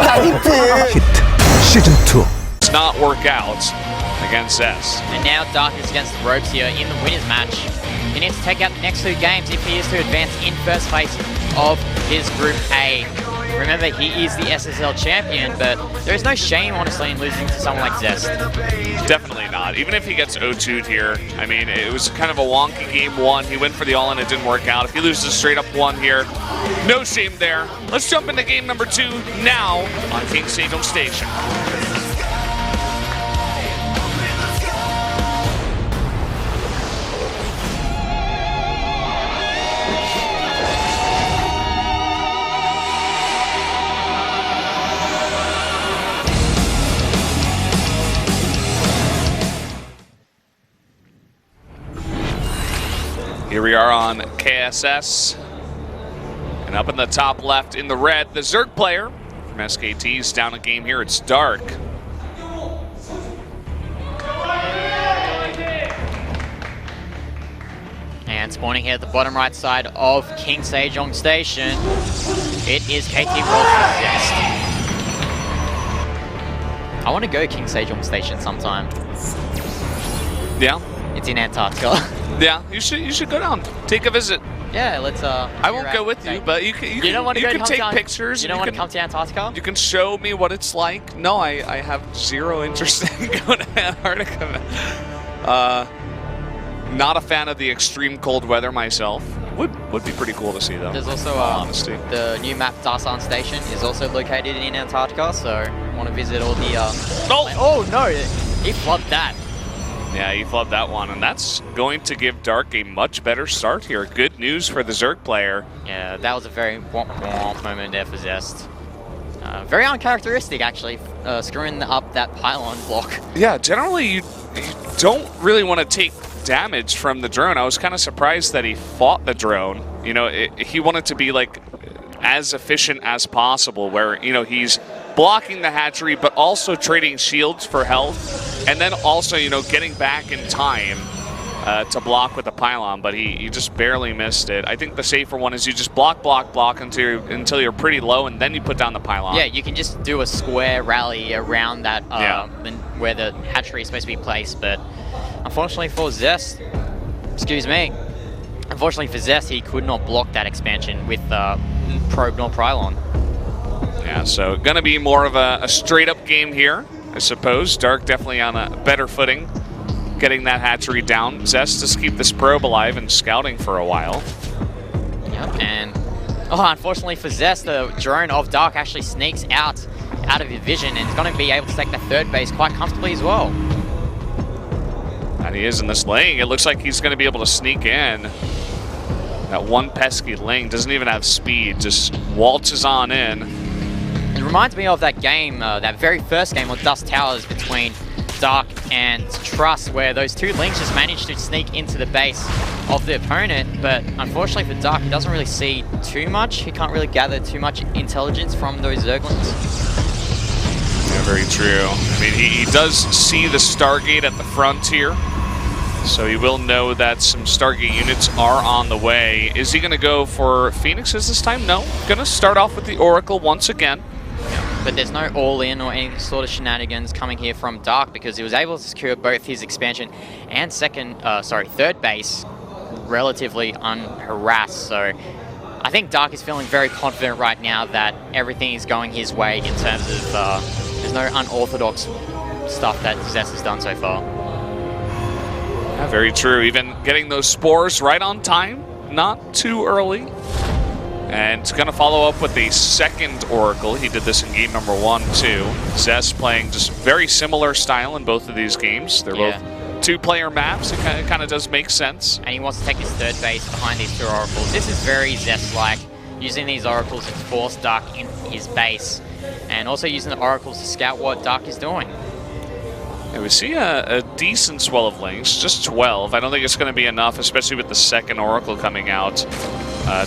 Hit Season 2. Does not work out against Zest. And now Dark is against the ropes here in the winners match. He needs to take out the next two games if he is to advance in first place of his Group A. Remember, he is the SSL champion, but there is no shame, honestly, in losing to someone like Zest. Definitely not. Even if he gets 0-2'd here, I mean, it was kind of a wonky game one. He went for the all-in, it didn't work out. If he loses straight up one here, no shame there. Let's jump into game number 2 now on King Sejong Station. Here we are on KSS, and up in the top left in the red, the Zerg player from SKT is down a game here. It's Dark. And spawning here at the bottom right side of King Sejong Station, it is KT Roll for Zest. I want to go King Sejong Station sometime. Yeah. It's in Antarctica. Yeah, you should go down, take a visit. Yeah, let's. I won't go with you, but you can take pictures. You don't want to come to Antarctica? You can show me what it's like. No, I have zero interest in going to Antarctica. Not a fan of the extreme cold weather myself. Would be pretty cool to see though. There's also the new map Dasan Station is also located in Antarctica, so I want to visit all the. Oh no! He flubbed that. Yeah, he flubbed that one, and that's going to give Dark a much better start here. Good news for the Zerg player. Yeah, that was a very womp moment there for Zest. Very uncharacteristic, actually, screwing up that pylon block. Yeah, generally you don't really want to take damage from the drone. I was kind of surprised that he fought the drone. You know, he wanted to be like as efficient as possible, where, you know, he's blocking the hatchery, but also trading shields for health, and then also, you know, getting back in time to block with the pylon, but he just barely missed it. I think the safer one is you just block until you're pretty low, and then you put down the pylon. Yeah, you can just do a square rally around that where the hatchery is supposed to be placed, but unfortunately for Zest, unfortunately for Zest, he could not block that expansion with probe nor pylon. Yeah, so gonna be more of a straight-up game here, I suppose. Dark definitely on a better footing, getting that hatchery down. Zest just keep this probe alive and scouting for a while. Yep, and unfortunately for Zest, the drone of Dark actually sneaks out of his vision and is going to be able to take the third base quite comfortably as well. And he is in this lane. It looks like he's going to be able to sneak in. That one pesky lane doesn't even have speed, just waltzes on in. It reminds me of that game, that very first game on Dust Towers between Dark and Trust, where those two links just managed to sneak into the base of the opponent, but unfortunately for Dark, he doesn't really see too much. He can't really gather too much intelligence from those Zerglings. Yeah, very true. I mean, he does see the Stargate at the front here, so he will know that some Stargate units are on the way. Is he going to go for Phoenixes this time? No. Going to start off with the Oracle once again. But there's no all-in or any sort of shenanigans coming here from Dark, because he was able to secure both his expansion and third base relatively unharassed. So I think Dark is feeling very confident right now that everything is going his way in terms of there's no unorthodox stuff that Zest has done so far. Yeah, very true. Even getting those spores right on time, not too early. And it's going to follow up with the second Oracle. He did this in game number 1, too. Zest playing just very similar style in both of these games. They're both two-player maps. It kind of does make sense. And he wants to take his third base behind these two Oracles. This is very Zest-like, using these Oracles to force Dark in his base, and also using the Oracles to scout what Dark is doing. Yeah, we see a decent swell of links, just 12. I don't think it's going to be enough, especially with the second Oracle coming out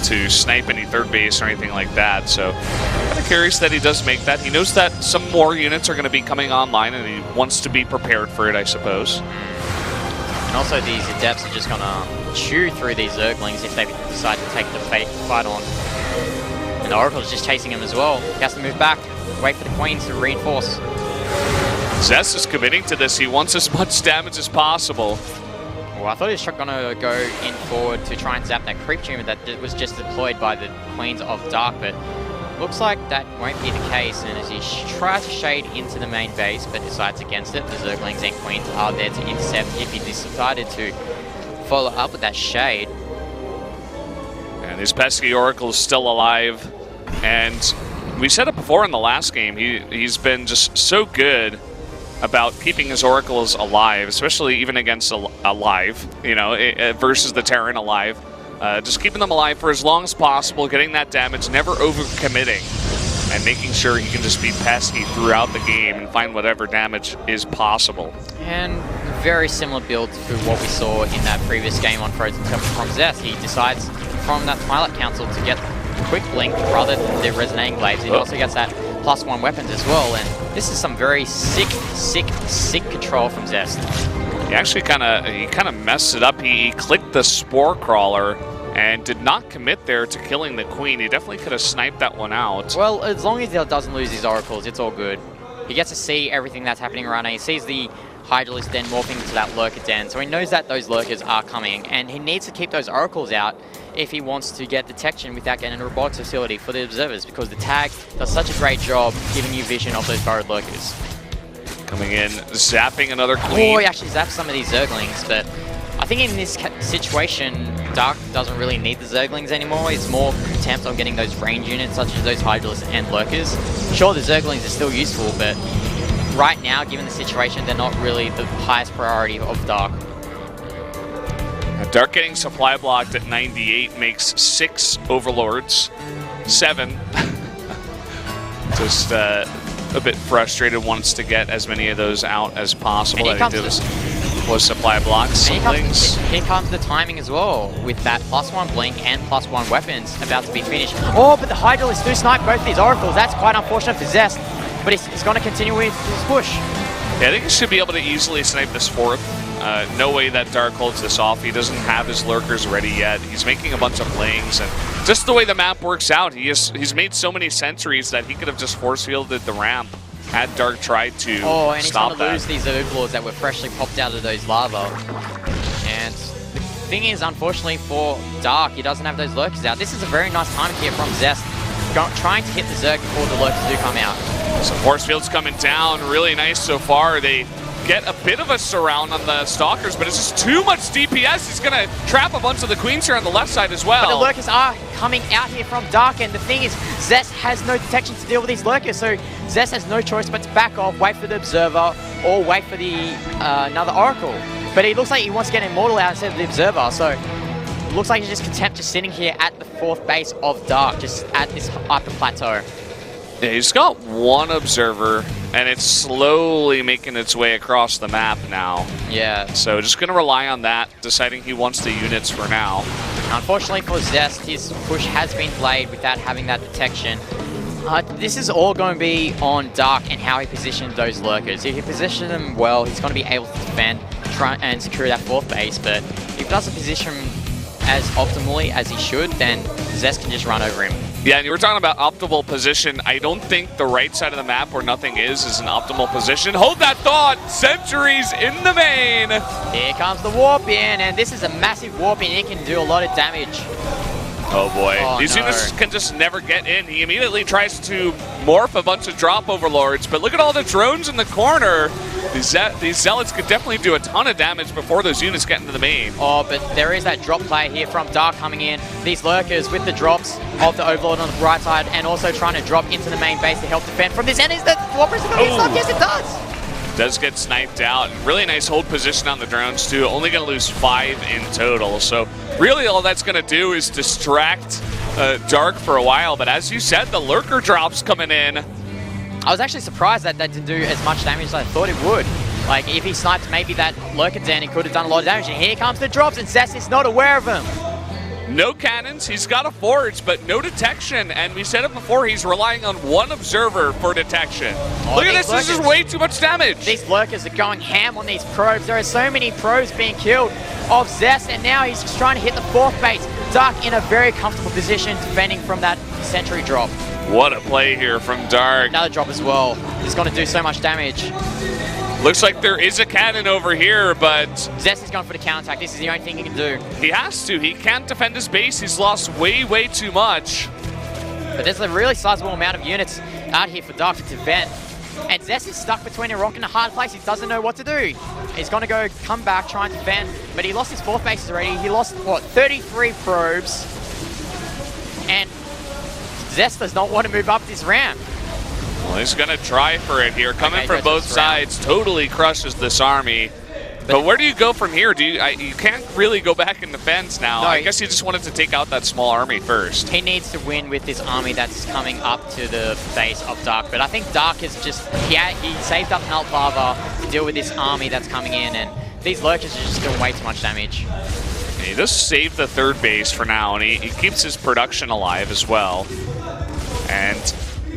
to snipe any third base or anything like that. So kind of curious that he does make that. He knows that some more units are going to be coming online, and he wants to be prepared for it, I suppose. And also these Adepts are just going to chew through these Zerglings if they decide to take the fight on. And the Oracle's just chasing him as well. He has to move back. wait for the Queens to reinforce. Zest is committing to this. He wants as much damage as possible. Well, I thought he was going to go in forward to try and zap that creep tumor that was just deployed by the Queens of Dark, but looks like that won't be the case. And as he tries to shade into the main base, but decides against it, the Zerglings and Queens are there to intercept if he decided to follow up with that shade. And his pesky Oracle is still alive. And we said it before in the last game, he's been just so good about keeping his Oracles alive, especially even against alive, you know, versus the Terran alive. Just keeping them alive for as long as possible, getting that damage, never overcommitting, and making sure he can just be pesky throughout the game and find whatever damage is possible. And very similar build to what we saw in that previous game on Frozen Temple from Zest. He decides from that Twilight Council to get the quick blink rather than the Resonating Blades. He also gets that +1 weapons as well, and this is some very sick control from Zest. He actually kind of messed it up. He clicked the Spore Crawler and did not commit there to killing the Queen. He definitely could have sniped that one out. Well, as long as he doesn't lose his Oracles, it's all good. He gets to see everything that's happening around him. He sees the Hydralisk Den morphing into that Lurker Den, so he knows that those Lurkers are coming, and he needs to keep those Oracles out if he wants to get detection without getting a robotics facility for the observers, because the tag does such a great job giving you vision of those burrowed Lurkers. Coming in, zapping another Queen. Oh, he actually zapped some of these Zerglings, but I think in this situation, Dark doesn't really need the Zerglings anymore. It's more attempt on getting those range units, such as those Hydralisks and Lurkers. Sure, the Zerglings are still useful, but right now, given the situation, they're not really the highest priority of Dark. Dark getting supply blocked at 98 makes 6 Overlords, 7. Just a bit frustrated, wants to get as many of those out as possible. And that he did was supply blocks. Here comes the timing as well, with that +1 blink and +1 weapons about to be finished. Oh, but the Hydralisk do snipe both these Oracles. That's quite unfortunate for Zest, but he's going to continue with his push. Yeah, I think he should be able to easily snipe this 4th. No way that Dark holds this off. He doesn't have his Lurkers ready yet. He's making a bunch of flings, and just the way the map works out, he's made so many sentries that he could have just force fielded the ramp had Dark tried to stop that. Oh, and he's going to lose these Overlords that were freshly popped out of those lava. And the thing is, unfortunately for Dark, he doesn't have those Lurkers out. This is a very nice timing here from Zest, trying to hit the Zerg before the Lurkers do come out. So force field's coming down, really nice so far. They get a bit of a surround on the Stalkers, but it's just too much DPS. He's going to trap a bunch of the Queens here on the left side as well. But the Lurkers are coming out here from Dark, and the thing is, Zest has no detection to deal with these Lurkers, so Zest has no choice but to back off, wait for the Observer, or wait for the another Oracle. But it looks like he wants to get Immortal out instead of the Observer, so it looks like he's just content just sitting here at the 4th base of Dark, just at this upper plateau. Yeah, he's got one Observer, and it's slowly making its way across the map now. Yeah. So just going to rely on that, deciding he wants the units for now. Unfortunately for Zest, his push has been delayed without having that detection. This is all going to be on Dark and how he positions those Lurkers. If he positions them well, he's going to be able to defend, try and secure that 4th base, but if he doesn't position as optimally as he should, then Zest can just run over him. Yeah, and you were talking about optimal position. I don't think the right side of the map where nothing is an optimal position. Hold that thought! Sentries in the main! Here comes the warp in, and this is a massive warp in. It can do a lot of damage. Oh boy, these no. units can just never get in. He immediately tries to morph a bunch of drop Overlords, but look at all the drones in the corner. These Zealots could definitely do a ton of damage before those units get into the main. Oh, but there is that drop play here from Dark coming in. These Lurkers with the drops of the Overlord on the right side, and also trying to drop into the main base to help defend from this. And is the Warper going to get stuck? Yes, it does! Does get sniped out. Really nice hold position on the drones too. Only going to lose 5 in total. So really all that's going to do is distract Dark for a while. But as you said, the Lurker drops coming in. I was actually surprised that didn't do as much damage as I thought it would. Like, if he sniped maybe that Lurker Den, he could have done a lot of damage. And here comes the drops, and Zest is not aware of them. No cannons, he's got a forge, but no detection. And we said it before, he's relying on one Observer for detection. Look at this is way too much damage. These Lurkers are going ham on these probes. There are so many probes being killed of Zest, and now he's just trying to hit the 4th base. Dark in a very comfortable position, defending from that sentry drop. What a play here from Dark. Another drop as well. He's going to do so much damage. Looks like there is a cannon over here, but Zest is going for the counterattack. This is the only thing he can do. he has to. He can't defend his base. He's lost way, way too much. But there's a really sizable amount of units out here for Dark to defend. And Zest is stuck between a rock and a hard place. He doesn't know what to do. He's going to come back, try and defend. But he lost his 4th base already. He lost, what, 33 probes. And Zest does not want to move up this ramp. Well, he's going to try for it here. Coming Okay, from both sides, totally crushes this army. But where do you go from here? You can't really go back in defense now. No, I guess he just wanted to take out that small army first. He needs to win with this army that's coming up to the base of Dark. But I think Dark is just, he saved up Melt Lava to deal with this army that's coming in. And these lurkers are just doing way too much damage. He just saved the 3rd base for now, and he keeps his production alive as well. And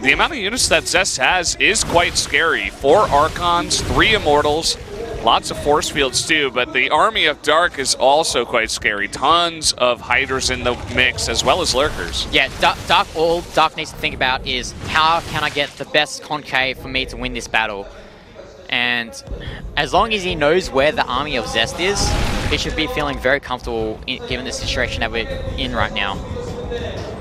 the amount of units that Zest has is quite scary. 4 Archons, 3 Immortals, lots of force fields too, but the army of Dark is also quite scary. Tons of Hydras in the mix, as well as Lurkers. Yeah, all Dark needs to think about is how can I get the best concave for me to win this battle? And as long as he knows where the army of Zest is, he should be feeling very comfortable given the situation that we're in right now.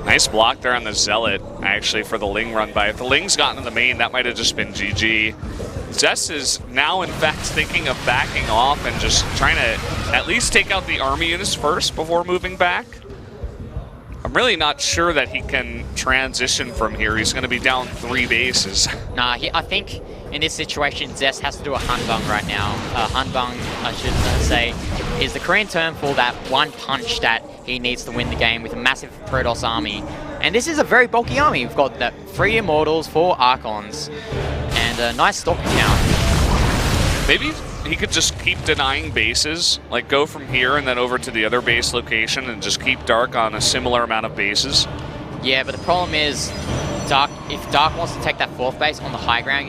Nice block there on the Zealot, actually, for the Ling run by. If the Ling's gotten in the main, that might have just been GG. Zest is now, in fact, thinking of backing off and just trying to at least take out the army units first before moving back. I'm really not sure that he can transition from here. He's going to be down 3 bases. Nah, I think in this situation, Zest has to do a Hanbang right now. Hanbang, I should say, is the Korean term for that one punch that he needs to win the game with a massive Protoss army. And this is a very bulky army. We've got that 3 Immortals, 4 Archons, and a nice stock count. Maybe he could just keep denying bases, like go from here and then over to the other base location and just keep Dark on a similar amount of bases. Yeah, but the problem is, if Dark wants to take that 4th base on the high ground,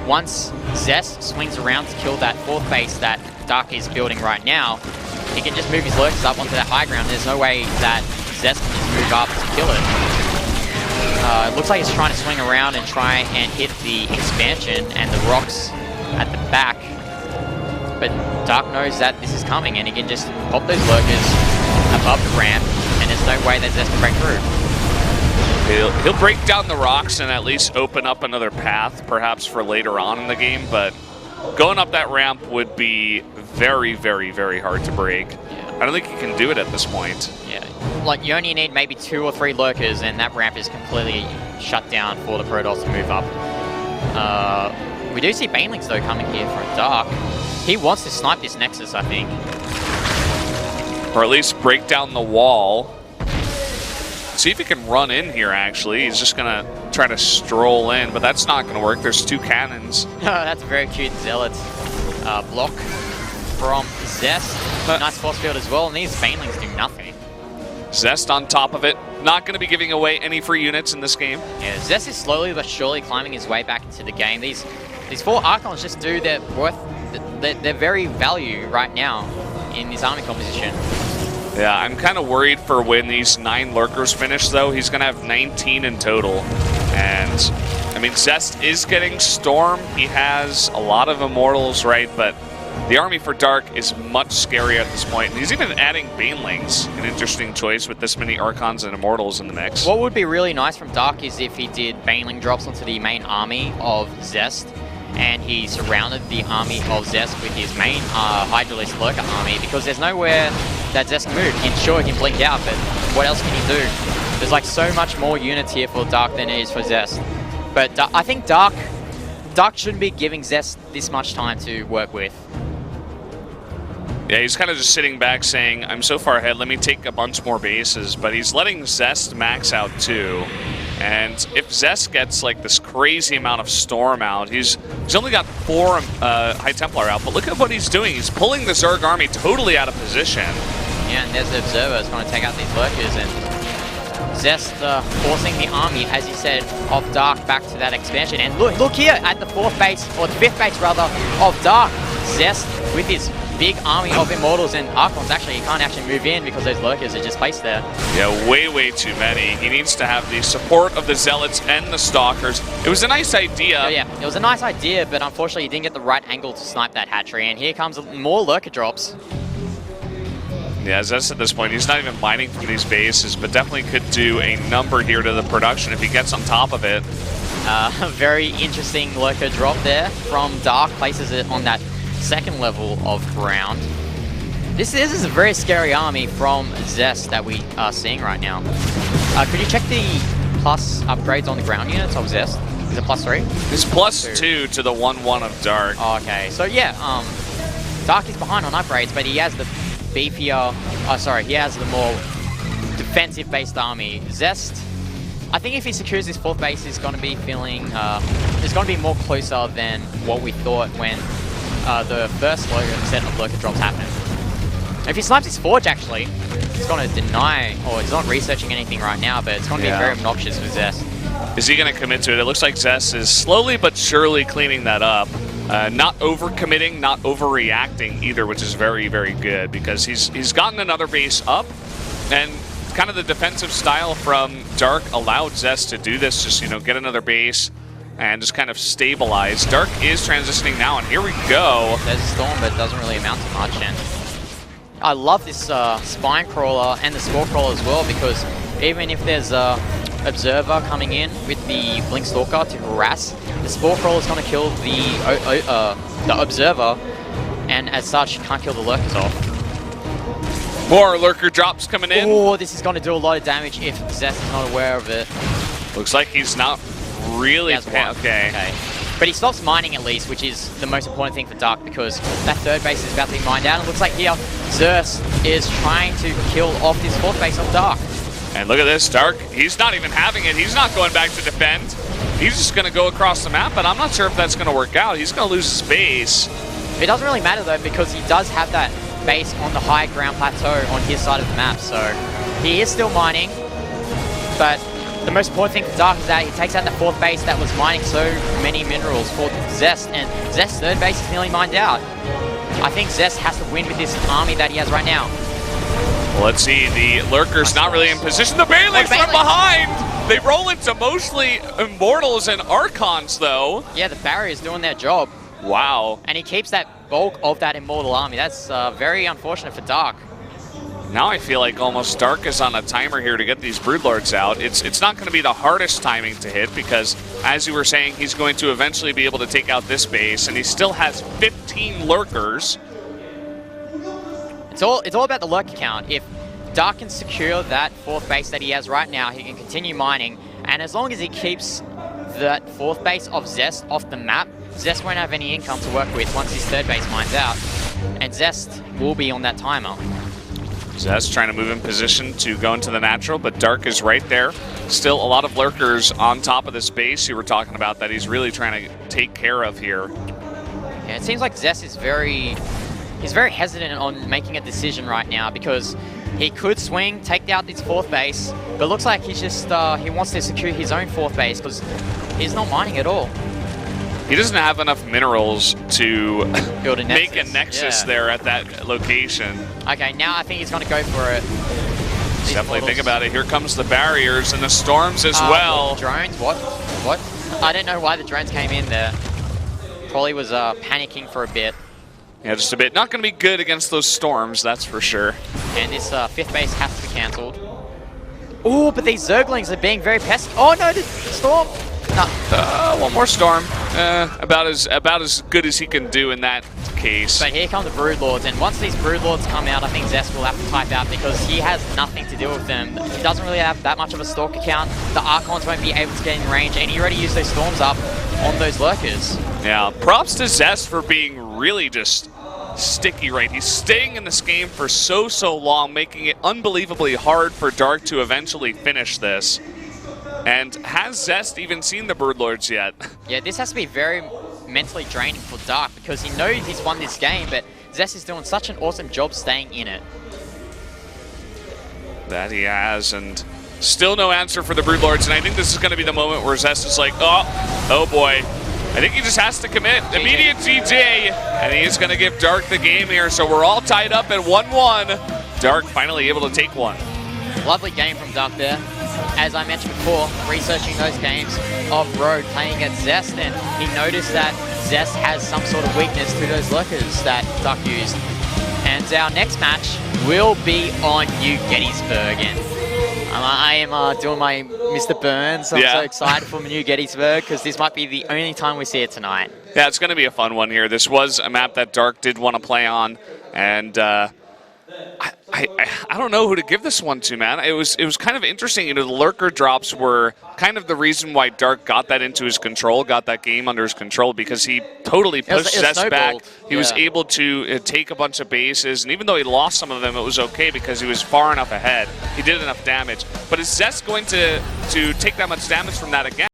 once Zest swings around to kill that 4th base that Dark is building right now, he can just move his lurkers up onto that high ground. There's no way that Zest can just move up to kill it. It looks like he's trying to swing around and try and hit the expansion and the rocks at the back. But Dark knows that this is coming and he can just pop those lurkers above the ramp and there's no way that Zest can break through. He'll break down the rocks and at least open up another path, perhaps for later on in the game, but going up that ramp would be very, very, very hard to break. Yeah. I don't think he can do it at this point. Yeah, like you only need maybe 2 or 3 lurkers and that ramp is completely shut down for the Protoss to move up. We do see Banelings though coming here for a Dark. He wants to snipe this Nexus, I think. Or at least break down the wall. See if he can run in here, actually. He's just going to try to stroll in, but that's not going to work. There's 2 cannons. That's a very cute Zealot block from Zest. Nice force field as well, and these Banelings do nothing. Zest on top of it. Not going to be giving away any free units in this game. Yeah, Zest is slowly but surely climbing his way back into the game. These 4 Archons just do their worth, their very value right now in this army composition. Yeah, I'm kind of worried for when these 9 lurkers finish, though. He's going to have 19 in total. And, I mean, Zest is getting Storm. He has a lot of Immortals, right? But the army for Dark is much scarier at this point. And he's even adding Banelings, an interesting choice with this many Archons and Immortals in the mix. What would be really nice from Dark is if he did Baneling drops onto the main army of Zest, and he surrounded the army of Zest with his main Hydralisk Lurker army, because there's nowhere that Zest can move. Sure, he can blink out, but what else can he do? There's like so much more units here for Dark than it is for Zest. But I think Dark shouldn't be giving Zest this much time to work with. Yeah, he's kind of just sitting back saying, I'm so far ahead, let me take a bunch more bases, but he's letting Zest max out too. And if Zest gets like this crazy amount of Storm out, he's only got 4 High Templar out, but look at what he's doing. He's pulling the Zerg army totally out of position. Yeah, and there's the Observer is going to take out these lurkers, and Zest forcing the army, as you said, of Dark back to that expansion. And look here at the 4th base, or the 5th base rather, of Dark. Zest with his big army of Immortals and Archons. Actually, he can't actually move in because those Lurkers are just placed there. Yeah, way too many. He needs to have the support of the Zealots and the Stalkers. It was a nice idea. Oh, yeah, it was a nice idea, but unfortunately he didn't get the right angle to snipe that hatchery, and here comes more Lurker drops. Yeah, Zest at this point, he's not even mining from these bases, but definitely could do a number here to the production if he gets on top of it. Very interesting Lurker drop there from Dark, places it on that second level of ground. This is a very scary army from Zest that we are seeing right now. Could you check the plus upgrades on the ground units of Zest? Is it +3? It's +2 to the 1/1 of Dark. Oh, okay, so yeah, Dark is behind on upgrades, but he has the beefier, he has the more defensive-based army. Zest, I think if he secures his 4th base, he's going to be feeling, it's going to be more closer than what we thought when the first set of Lurker drops happened. If he snipes his Forge, actually, it's going to deny, or he's not researching anything right now, but it's going to be very obnoxious for Zest. Is he going to commit to it? It looks like Zest is slowly but surely cleaning that up. Not overcommitting, not overreacting either, which is very good because he's gotten another base up, and kind of the defensive style from Dark allowed Zest to do this, just, you know, get another base and just kind of stabilize. Dark is transitioning now, and here we go. There's a Storm, but it doesn't really amount to much, and I love this Spine Crawler and the Spore Crawler as well, because even if there's a Observer coming in with the Blink Stalker to harass, the Spore Crawler is going to kill the Observer, and as such, can't kill the Lurkers off. More Lurker drops coming in. Oh, this is going to do a lot of damage if Zest is not aware of it. Looks like he's not really... Okay. But he stops mining at least, which is the most important thing for Dark, because that 3rd base is about to be mined out. And it looks like here, Zest is trying to kill off his 4th base of Dark. And look at this, Dark, he's not even having it. He's not going back to defend. He's just going to go across the map, but I'm not sure if that's going to work out. He's going to lose his base. It doesn't really matter, though, because he does have that base on the high ground plateau on his side of the map. So he is still mining, but the most important thing for Dark is that he takes out the 4th base that was mining so many minerals for Zest, and Zest's 3rd base is nearly mined out. I think Zest has to win with this army that he has right now. Well, let's see, the Lurker's not really in position. The Banelight's from behind! They roll into mostly Immortals and Archons, though. Yeah, the barrier's doing their job. Wow. And he keeps that bulk of that Immortal army. That's very unfortunate for Dark. Now I feel like almost Dark is on a timer here to get these Broodlords out. It's not going to be the hardest timing to hit because, as you were saying, he's going to eventually be able to take out this base, and he still has 15 Lurkers. It's all about the Lurker count. If Dark can secure that 4th base that he has right now, he can continue mining, and as long as he keeps that 4th base of Zest off the map, Zest won't have any income to work with once his 3rd base mines out, and Zest will be on that timer. Zest trying to move in position to go into the natural, but Dark is right there. Still a lot of Lurkers on top of this base you were talking about that he's really trying to take care of here. Yeah, it seems like Zest is very hesitant on making a decision right now, because he could swing, take out this 4th base, but it looks like he's just, he wants to secure his own 4th base because he's not mining at all. He doesn't have enough minerals to build a nexus. Make a nexus there at that location. Okay, now I think he's going to go for it. Definitely think about it. Here comes the barriers and the storms as well. Drones? What? I don't know why the drones came in there. Probably was panicking for a bit. Yeah, just a bit. Not going to be good against those storms, that's for sure. And this 5th base has to be cancelled. Oh, but these Zerglings are being very pesky. Oh no, the storm! No. One more storm. About as good as he can do in that case. But here come the Broodlords, and once these Broodlords come out, I think Zest will have to type out because he has nothing to do with them. He doesn't really have that much of a Stalker count. The Archons won't be able to get in range, and he already used those Storms up on those Lurkers. Yeah, props to Zest for being really just sticky, right? He's staying in this game for so long, making it unbelievably hard for Dark to eventually finish this. And has Zest even seen the Broodlords yet? Yeah, this has to be very mentally draining for Dark because he knows he's won this game, but Zest is doing such an awesome job staying in it. That he has, and still no answer for the Broodlords, and I think this is going to be the moment where Zest is like, oh boy. I think he just has to commit. Immediate GG, and he's going to give Dark the game here. So we're all tied up at 1-1. Dark finally able to take one. Lovely game from Dark there. As I mentioned before, researching those games of Road playing against Zest, and he noticed that Zest has some sort of weakness to those lurkers that Dark used. And our next match will be on New Gettysburg. And I am doing my Mr. Burns. I'm so excited for New Gettysburg because this might be the only time we see it tonight. Yeah, it's going to be a fun one here. This was a map that Dark did want to play on, and I don't know who to give this one to, man. It was kind of interesting. You know, the lurker drops were kind of the reason why Dark got that into his control, got that game under his control, because he totally pushed Zest back. He was able to take a bunch of bases, and even though he lost some of them, it was okay because he was far enough ahead. He did enough damage. But is Zest going to take that much damage from that again?